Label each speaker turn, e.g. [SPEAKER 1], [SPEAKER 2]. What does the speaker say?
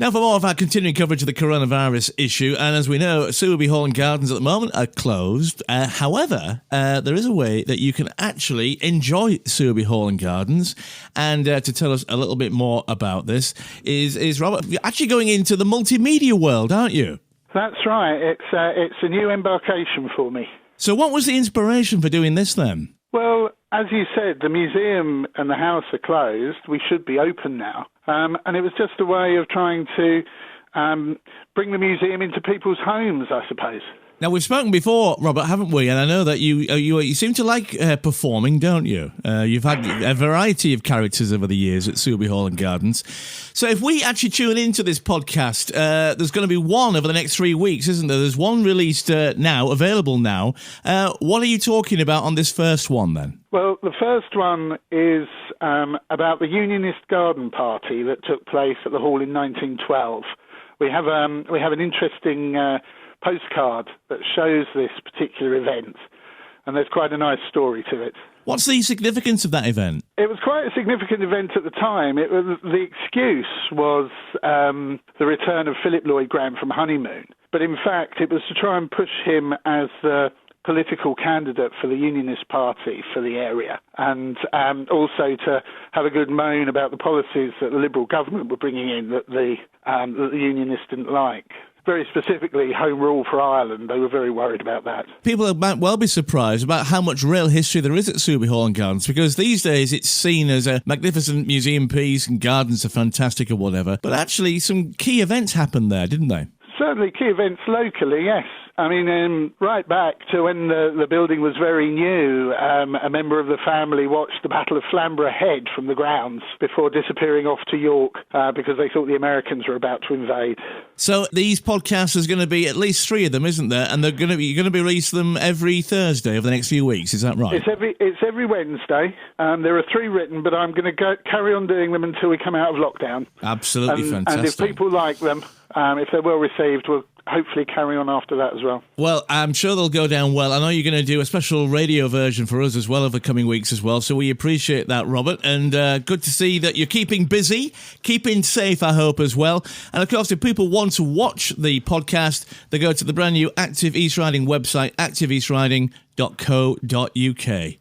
[SPEAKER 1] Now, for more of our continuing coverage of the coronavirus issue, and as we know, Sewerby Hall and Gardens at the moment are closed. However, there is a way that you can actually enjoy Sewerby Hall and Gardens. And to tell us a little bit more about this is Robert. You're actually going into the multimedia world, aren't you?
[SPEAKER 2] That's right. It's a new embarkation for me.
[SPEAKER 1] So what was the inspiration for doing this then?
[SPEAKER 2] Well, as you said, the museum and the house are closed. We should be open now. And it was just a way of trying to bring the museum into people's homes, I suppose.
[SPEAKER 1] Now, we've spoken before, Robert, haven't we? And I know that you seem to like performing, don't you? You've had a variety of characters over the years at Sewerby Hall and Gardens. So if we actually tune into this podcast, there's going to be one over the next 3 weeks, isn't there? There's one released now, available now. What are you talking about on this first one, then?
[SPEAKER 2] Well, the first one is about the Unionist garden party that took place at the Hall in 1912. We have an interesting postcard that shows this particular event, and there's quite a nice story to it.
[SPEAKER 1] What's the significance of that event?
[SPEAKER 2] It was quite a significant event at the time. The excuse was the return of Philip Lloyd Graham from honeymoon, but in fact it was to try and push him as the political candidate for the Unionist Party for the area, and also to have a good moan about the policies that the Liberal government were bringing in that the Unionists didn't like. Very specifically, Home Rule for Ireland. They were very worried about that. People
[SPEAKER 1] might well be surprised about how much real history there is at Sewerby Hall and Gardens, because these days it's seen as a magnificent museum piece and gardens are fantastic or whatever. But actually, some key events happened there, didn't they?
[SPEAKER 2] Certainly key events locally, yes. I mean, right back to when the building was very new, a member of the family watched the Battle of Flamborough Head from the grounds before disappearing off to York because they thought the Americans were about to invade.
[SPEAKER 1] So these podcasts, there's going to be at least 3 of them, isn't there? And you're going to be releasing them every Thursday over the next few weeks, is that right?
[SPEAKER 2] It's every Wednesday. There are 3 written, but I'm going to carry on doing them until we come out of lockdown.
[SPEAKER 1] Absolutely fantastic.
[SPEAKER 2] And if people like them, if they're well received, we'll hopefully carry on after that as well.
[SPEAKER 1] Well, I'm sure they'll go down well. I know you're going to do a special radio version for us as well over the coming weeks as well, so we appreciate that, Robert, and good to see that you're keeping busy, keeping safe, I hope, as well. And of course, if people want to watch the podcast, they go to the brand new Active East Riding website, activeeastriding.co.uk.